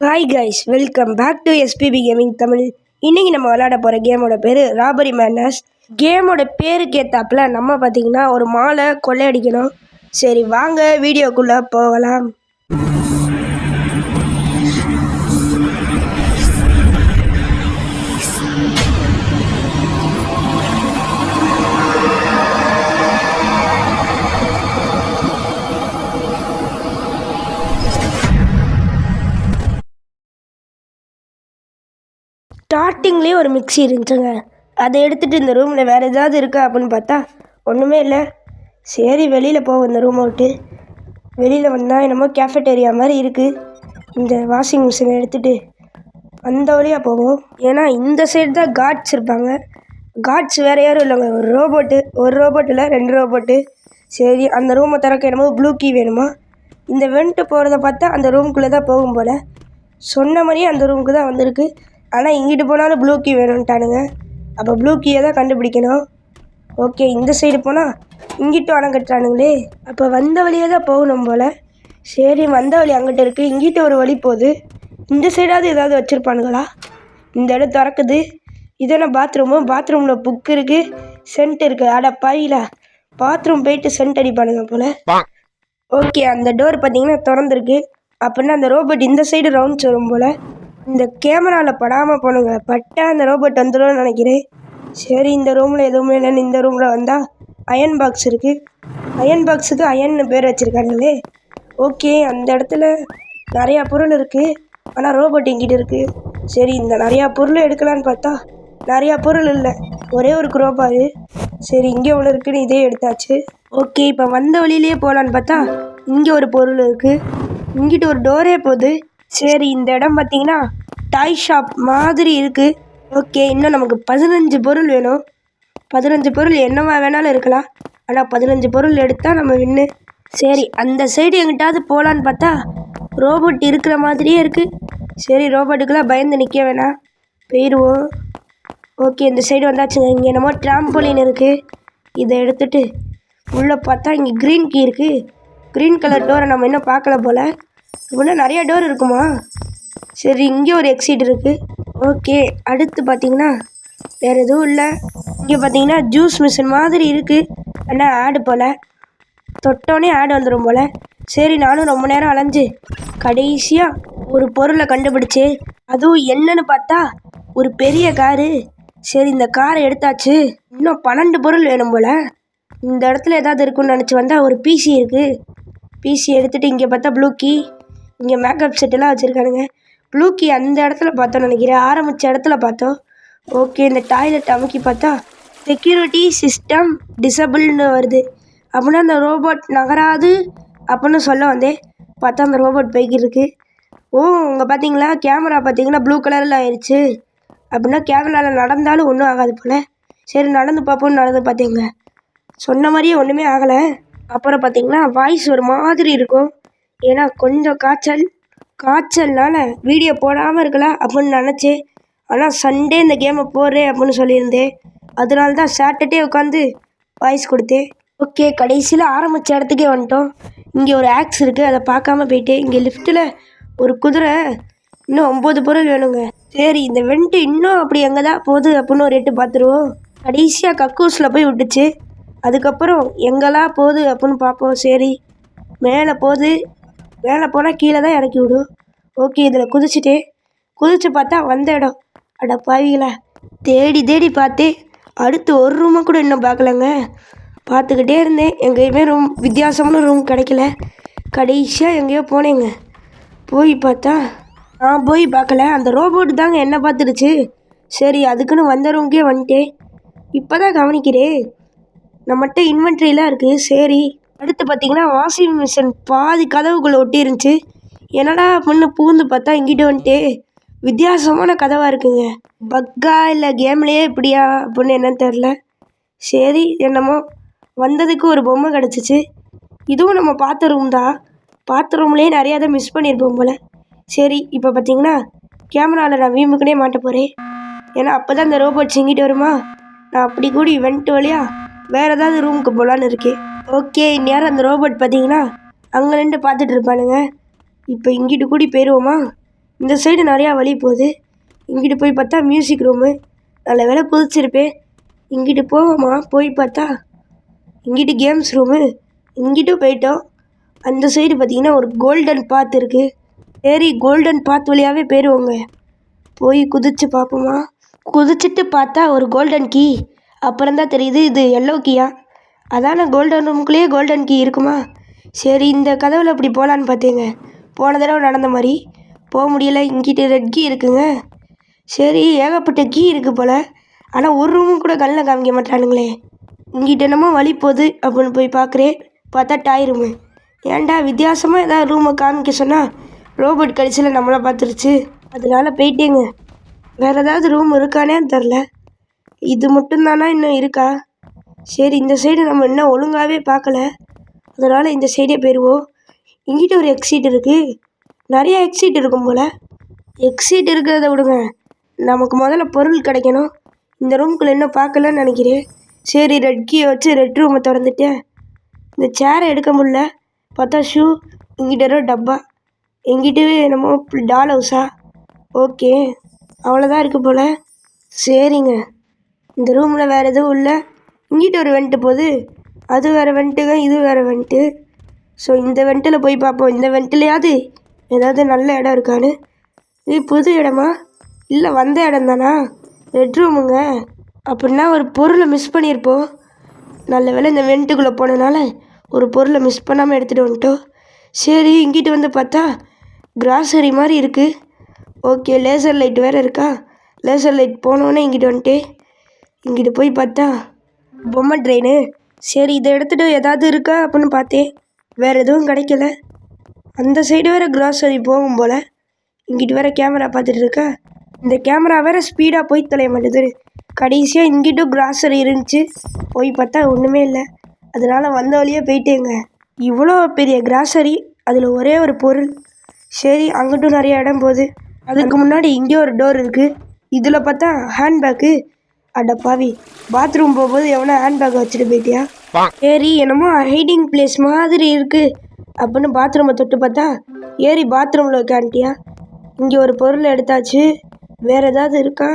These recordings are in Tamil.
Hi guys, welcome back to SBP gaming Tamil. இன்றைக்கி நம்ம விளையாட போகிற கேமோட பேர் ராபரி மேட்னஸ். கேமோட பேருக்கு ஏற்றாப்புல நம்ம பார்த்திங்கன்னா ஒரு மாலை கொள்ளையடிக்கணும். சரி வாங்க வீடியோக்குள்ளே போகலாம். ஸ்டார்டிங்லேயே ஒரு மிக்ஸி இருந்துச்சுங்க. அதை எடுத்துகிட்டு இந்த ரூமில் வேறு ஏதாவது இருக்கா அப்படின்னு பார்த்தா ஒன்றுமே இல்லை. சரி வெளியில் போவோம். இந்த ரூமை விட்டு வெளியில் வந்தால் என்னமோ கேஃபட்டேரியா மாதிரி இருக்குது. இந்த வாஷிங் மிஷினை எடுத்துகிட்டு அந்த வழியாக போவோம். ஏன்னா இந்த சைடு தான் காட்ஸ் இருப்பாங்க. காட்ஸ் வேறு யாரும் இல்லைங்க, ஒரு ரோபோட்டில் 2 ரோபோட்டு. சரி அந்த ரூமை திறக்க என்னமோ ப்ளூ கீ வேணுமா. இந்த வெண்ட்டு போகிறத பார்த்தா அந்த ரூமுக்குள்ளே தான் போகும் போல். சொன்ன மாதிரியே அந்த ரூமுக்கு தான் வந்திருக்கு. ஆனால் இங்கிட்டு போனாலும் ப்ளூ கீ வேணும்ட்டானுங்க. அப்போ ப்ளூ கீயை தான் கண்டுபிடிக்கணும். ஓகே, இந்த சைடு போனால் இங்கிட்டும் அணை கட்டுறானுங்களே. அப்போ வந்த வழியே தான் போகணும் போல். சரி வந்த வழி அங்கிட்ட இருக்குது, இங்கிட்ட ஒரு வழி போகுது. இந்த சைடாவது ஏதாவது வச்சுருப்பானுங்களா. இந்த இடம் திறக்குது. இதென்ன பாத்ரூமில் புக் இருக்குது, சென்ட் இருக்குது. அட பாவில பாத்ரூம் போயிட்டு சென்ட் அடிப்பானுங்க போல். ஓகே, அந்த டோர் பார்த்தீங்கன்னா திறந்துருக்கு. அப்படின்னா அந்த ரோபோட் இந்த சைடு ரவுண்ட்ஸ் வரும் போல். இந்த கேமராவில் படாமல் போனுங்க, பட்டா அந்த ரோபோட் வந்துடும் நினைக்கிறேன். சரி இந்த ரூமில் எதுவுமே இல்லைன்னு இந்த ரூமில் வந்தால் அயன் பாக்ஸ் இருக்குது. அயன் பாக்ஸுக்கு அயன்னு பேர் வச்சுருக்காங்களே. ஓகே, அந்த இடத்துல நிறையா பொருள் இருக்குது. ஆனால் ரோபோட் இங்கிட்ட இருக்குது. சரி இந்த நிறையா பொருள் எடுக்கலான்னு பார்த்தா நிறையா பொருள் இல்லை, ஒரே ஒரு குரோபாரு. சரி இங்கே ஒன்று இருக்குன்னு இதே எடுத்தாச்சு. ஓகே, இப்போ வந்த வழியிலே போகலான்னு பார்த்தா இங்கே ஒரு பொருள் இருக்குது, இங்கிட்ட ஒரு டோரே போகுது. சரி இந்த இடம் பார்த்திங்கன்னா டாய் ஷாப் மாதிரி இருக்குது. ஓகே, இன்னும் நமக்கு 15 பொருள் வேணும். 15 பொருள் என்னவா வேணாலும் இருக்கலாம், ஆனால் 15 பொருள் எடுத்தால் நம்ம வின்னு. சரி அந்த சைடு எங்கிட்டாவது போகலான்னு பார்த்தா ரோபோட் இருக்கிற மாதிரியே இருக்குது. சரி ரோபோட்டுக்கெல்லாம் பயந்து நிற்க வேணாம், போயிடுவோம். ஓகே, இந்த சைடு வந்தாச்சுங்க. இங்கே என்னமோ ட்ராம்போலின் இருக்குது. இதை எடுத்துகிட்டு உள்ளே பார்த்தா இங்கே க்ரீன் கீ இருக்குது. க்ரீன் கலர் டோரை நம்ம இன்னும் பார்க்கல போல். அப்படின்னா நிறையா டோர் இருக்குமா. சரி இங்கே ஒரு எக்ஸிட் இருக்குது. ஓகே, அடுத்து பார்த்திங்கன்னா வேறு எதுவும் இல்லை. இங்கே பார்த்தீங்கன்னா ஜூஸ் மிஷின் மாதிரி இருக்குது, ஆனால் ஆடு போல். தொட்டோடனே ஆடு வந்துடும் போல். சரி நானும் ரொம்ப நேரம் அலைஞ்சு கடைசியாக ஒரு பொருளை கண்டுபிடிச்சி, அதுவும் என்னன்னு பார்த்தா ஒரு பெரிய காரு. சரி இந்த காரை எடுத்தாச்சு. இன்னும் 12 பொருள் வேணும் போல். இந்த இடத்துல ஏதாவது இருக்குன்னு நினச்சி வந்தால் ஒரு பிசி இருக்குது. பிசி எடுத்துகிட்டு இங்கே பார்த்தா ப்ளூ கீ, இங்கே மேக்கப் செட்டெல்லாம் வச்சுருக்கானுங்க. ப்ளூ கீ அந்த இடத்துல பார்த்தோன்னு நினைக்கிறேன், ஆரம்பித்த இடத்துல பார்த்தோம். ஓகே, இந்த டாய்லெட் அமுக்கி பார்த்தா செக்யூரிட்டி சிஸ்டம் டிசபிள்னு வருது. அப்படின்னா அந்த ரோபோட் நகராது அப்படின்னு சொல்ல வந்தேன். பார்த்தா அந்த ரோபோட் போய்கிட்டு இருக்கு. ஓ இங்கே பார்த்தீங்களா, கேமரா பார்த்தீங்கன்னா ப்ளூ கலரில் ஆயிடுச்சு. அப்படின்னா கேமராவில் நடந்தாலும் ஒன்றும் ஆகாது போல். சரி நடந்து பார்ப்போன்னு நடந்து பார்த்தீங்க, சொன்ன மாதிரியே ஒன்றுமே ஆகலை. அப்புறம் பார்த்தீங்கன்னா வாய்ஸ் ஒரு மாதிரி இருக்கும். ஏன்னா கொஞ்சம் காய்ச்சல்னால வீடியோ போடாமல் இருக்கலாம் அப்படின்னு நினச்சேன். ஆனால் சண்டே இந்த கேமை போடுறேன் அப்படின்னு சொல்லியிருந்தேன். அதனால தான் சாட்டர்டே உட்காந்து வாய்ஸ் கொடுத்தேன். ஓகே, கடைசியில் ஆரம்பித்த இடத்துக்கே வந்துட்டோம். இங்கே ஒரு ஆக்ஸ் இருக்குது, அதை பார்க்காம போயிட்டேன். இங்கே லிஃப்ட்டில் ஒரு குதிரை, இன்னும் 9 பொருள் வேணுங்க. சரி இந்த வெண்ட்டு இன்னும் அப்படி எங்கே தான் போகுது அப்படின்னு ஒரு எட்டு பார்த்துருவோம். கடைசியாக கக்கூஸில் போய் விட்டுச்சு. அதுக்கப்புறம் எங்கெல்லாம் போகுது அப்படின்னு பார்ப்போம். சரி மேலே போகுது, மேலே போனால் கீழே தான் இறக்கி விடும். ஓகே, இதில் குதிச்சு பார்த்தா வந்த இடம். அட பாவிகளா, தேடி பார்த்தேன். அடுத்து ஒரு ரூமை கூட இன்னும் பார்க்கலங்க. பார்த்துக்கிட்டே இருந்தேன், எங்கேயுமே வித்தியாசமான ரூம் கிடைக்கல. கடைசியாக எங்கேயோ போனேங்க. போய் பார்த்தா நான் போய் பார்க்கல, அந்த ரோபோட்டு தாங்க என்ன பார்த்துருச்சு. சரி அதுக்குன்னு வந்த ரூமுக்கே வந்துட்டேன். இப்போ தான் கவனிக்கிறேன் நம்மகிட்ட இன்வென்ட்ரிலாம் இருக்குது. சரி அடுத்து பார்த்திங்கன்னா வாஷிங் மிஷின் பாதி கதவுக்குள்ளே ஒட்டி இருந்துச்சு. என்னடா அப்படின்னு பூந்து பார்த்தா இங்கிட்ட வந்துட்டு வித்தியாசமான கதவாக இருக்குங்க. பக்கா இல்லை கேம்லேயே இப்படியா அப்படின்னு என்னன்னு தெரில. சரி என்னமோ வந்ததுக்கு ஒரு பொம்மை கிடச்சிச்சு. இதுவும் நம்ம பார்த்த ரூம் தான். பார்த்த ரூம்லேயே நிறையா தான் மிஸ் பண்ணியிருப்போம் போல். சரி இப்போ பார்த்திங்கன்னா கேமராவில் நான் வீம்புக்குனே மாட்ட போகிறேன். ஏன்னா அப்போ தான் இந்த ரோபோட்ஸ் இங்கிட்டு வருமா. நான் அப்படி கூடி வெண்ட் வழியாக வேறு ஏதாவது ரூமுக்கு போகலான்னு இருக்கேன். ஓகே, இந்நேரம் அந்த ரோபோட் பார்த்தீங்கன்னா அங்கே நின்று பார்த்துட்டு இருப்பானுங்க. இப்போ இங்கிட்டு கூடி போயிடுவோமா. இந்த சைடு நிறையா வழி போகுது. இங்கிட்டு போய் பார்த்தா மியூசிக் ரூமு. நல்ல வேலை குதிச்சிருப்பேன். இங்கிட்டு போவோமா? போய் பார்த்தா இங்கிட்டு கேம்ஸ் ரூமு. இங்கிட்டும் போயிட்டோம். அந்த சைடு பார்த்தீங்கன்னா ஒரு கோல்டன் பாத் இருக்குது. சரி, கோல்டன் பாத் வழியாகவே போயிடுவோங்க. போய் குதிச்சு பார்ப்போமா? குதிச்சுட்டு பார்த்தா ஒரு கோல்டன் கீ. அப்புறம் தான் தெரியுது இது எல்லோ கீயா. அதான கோல்டன் ரூமுக்குள்ளேயே கோல்டன் கீ இருக்குமா? சரி, இந்த கதவில் அப்படி போகலான்னு பார்த்தேங்க. போன தடவை நடந்த மாதிரி போக முடியலை. இங்கிட்ட ரெட் கீ இருக்குங்க. சரி, ஏகப்பட்ட கீ இருக்குது போல். ஆனால் ஒரு ரூமும் கூட கண்ணில் காமிக்க மாட்டானுங்களே. இங்கிட்ட என்னமோ வழி போகுது அப்படின்னு போய் பார்க்குறேன். பார்த்தா டாய் ரூமு. ஏன்டா வித்தியாசமாக ஏதாவது ரூமை காமிக்க சொன்னால் ரோபோட் கடைசியில் நம்மளை பார்த்துருச்சு. அதனால போயிட்டேங்க. வேறு ஏதாவது ரூம் இருக்கானேன்னு தெரில. இது மட்டும்தானா இன்னும் இருக்கா? சரி, இந்த சைடு நம்ம இன்னும் ஒழுங்காகவே பார்க்கல. அதனால் இந்த சைடே போயிடுவோம். இங்கிட்ட ஒரு எக்ஸிட் இருக்குது. நிறைய எக்ஸிட் இருக்கும் போல். எக்ஸிட் இருக்கிறத விடுங்க, நமக்கு முதல்ல பொருள் கிடைக்கணும். இந்த ரூமுக்குள்ளே இன்னும் பார்க்கலன்னு நினைக்கிறேன். சரி, ரெட் கீயை வச்சு ரெட் ரூமை திறந்துட்டேன். இந்த சேரை எடுக்க முடில. பார்த்தா ஷூ. இங்கிட்ட ஒரு டப்பா. எங்கிட்டவே என்னமோ டால் ஹவுஸா? ஓகே, அவ்வளோதான் இருக்குது போல். சரிங்க, இந்த ரூமில் வேறு எதுவும் இல்லை. இங்கிட்ட ஒரு வெண்ட்டு போகுது. அது வேறு வெண்ட்டுங்க, இது வேறு வெண்ட்டு. ஸோ இந்த வெண்ட்டில் போய் பார்ப்போம். இந்த வெண்ட்டிலையாவது ஏதாவது நல்ல இடம் இருக்கான்னு. இது புது இடமா? இல்லை, வந்த இடம் தானா? ரெட் ரூமுங்க. அப்படின்னா ஒரு பொருளை மிஸ் பண்ணியிருப்போம். நல்ல வேளை இந்த வெண்ட்டுக்குள்ளே போனதுனால ஒரு பொருளை மிஸ் பண்ணாமல் எடுத்துகிட்டு வந்துட்டோம். சரி, இங்கிட்டு வந்து பார்த்தா கிராசரி மாதிரி இருக்குது. ஓகே, லேசர் லைட் வேறு இருக்கா? லேசர் லைட் போனோன்னே இங்கிட்டு வந்துட்டேன். இங்கிட்டு போய் பார்த்தா பொம்மை ட்ரெயினு. சரி, இதை எடுத்துகிட்டு ஏதாவது இருக்கா அப்படின்னு பார்த்தேன். வேறு எதுவும் கிடைக்கல. அந்த சைடு வேறு கிராசரி போகும் போல். இங்கிட்டு வேறு கேமரா பார்த்துட்டு இருக்கா. இந்த கேமரா வேறு ஸ்பீடாக போய் தொலைய மாட்டேது. கடைசியாக இங்கிட்டும் கிராசரி இருந்துச்சு. போய் பார்த்தா ஒன்றுமே இல்லை. அதனால் வந்த வழியே போயிட்டேங்க. இவ்வளோ பெரிய கிராசரி, அதில் ஒரே ஒரு பொருள். சரி, அங்கிட்டும் நிறைய இடம் போகுது. அதுக்கு முன்னாடி இங்கே ஒரு டோர் இருக்குது. இதில் பார்த்தா ஹேண்ட்பேக்கு. அட பாவி, பாத்ரூம் போகும்போது எவனா ஹேண்ட்பேக் வச்சுட்டு போயிட்டியா? சரி, என்னமோ ஹைடிங் பிளேஸ் மாதிரி இருக்குது அப்படின்னு பாத்ரூமை தொட்டு பார்த்தா ஏறி பாத்ரூமில் உட்காந்துட்டியா? இங்கே ஒரு பொருள் எடுத்தாச்சு. வேறு ஏதாவது இருக்கா?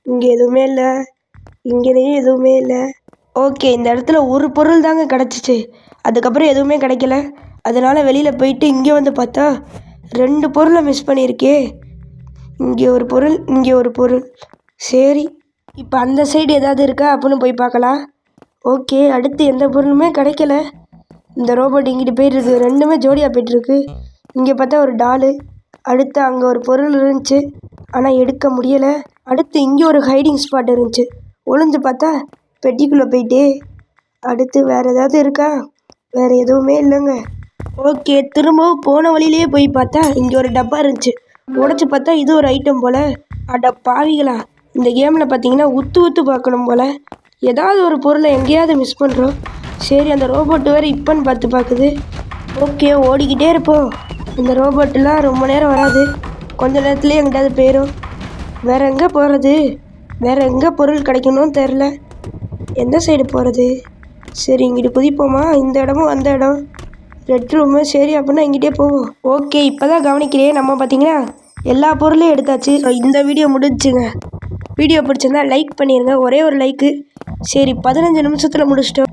இங்கே எதுவுமே இல்லை. இங்கேயும் எதுவுமே இல்லை. ஓகே, இந்த இடத்துல ஒரு பொருள் தாங்க கிடச்சிச்சு. அதுக்கப்புறம் எதுவுமே கிடைக்கல. அதனால் வெளியில் போயிட்டு இங்கே வந்து பார்த்தா 2 பொருளை மிஸ் பண்ணியிருக்கே. இங்கே ஒரு பொருள், இங்கே ஒரு பொருள். சரி, இப்போ அந்த சைடு ஏதாவது இருக்கா அப்படின்னு போய் பார்க்கலாம். ஓகே, அடுத்து எந்த பொருளுமே கிடைக்கல. இந்த ரோபோட் இங்கிட்டு போயிட்டுருக்கு. ரெண்டுமே ஜோடியாக போய்ட்டுருக்கு. இங்கே பார்த்தா ஒரு டாலு. அடுத்து அங்கே ஒரு பொருள் இருந்துச்சு, ஆனால் எடுக்க முடியலை. அடுத்து இங்கே ஒரு ஹைடிங் ஸ்பாட் இருந்துச்சு. ஒளிஞ்சு பார்த்தா பெட்டிக்குள்ளே போயிட்டே. அடுத்து வேறு ஏதாவது இருக்கா? வேறு எதுவுமே இல்லைங்க. ஓகே, திரும்பவும் போன வழியிலே போய் பார்த்தா இங்கே ஒரு டப்பா இருந்துச்சு. உடச்சி பார்த்தா இது ஒரு ஐட்டம் போல். அட பாவிகளா, இந்த கேமில் பார்த்தீங்கன்னா உத்து பார்க்கணும் போல். ஏதாவது ஒரு பொருளை எங்கேயாவது மிஸ் பண்ணுறோம். சரி, அந்த ரோபோட்டு வேறு இப்போன்னு பார்க்குது. ஓகே, ஓடிக்கிட்டே இருப்போம். இந்த ரோபோட்டெலாம் ரொம்ப நேரம் வராது. கொஞ்ச நேரத்துலேயே எங்கிட்டாவது போயிடும். வேறு எங்கே போகிறது? வேறு எங்கே பொருள் கிடைக்கணும்னு தெரில. எந்த சைடு போகிறது? சரி, இங்கிட்டு குதிப்போமா? இந்த இடமும் அந்த இடம் ரெட் ரூமு. சரி, அப்படின்னா இங்கிட்டே போவோம். ஓகே, இப்போ தான் கவனிக்கிறேன். நம்ம பார்த்தீங்கன்னா எல்லா பொருளையும் எடுத்தாச்சு. இந்த வீடியோ முடிஞ்சுங்க. வீடியோ பிடிச்சிருந்தா லைக் பண்ணிடுங்க. ஒரே ஒரு லைக்கு. சரி, 15 நிமிஷத்தில் முடிச்சிட்டோம்.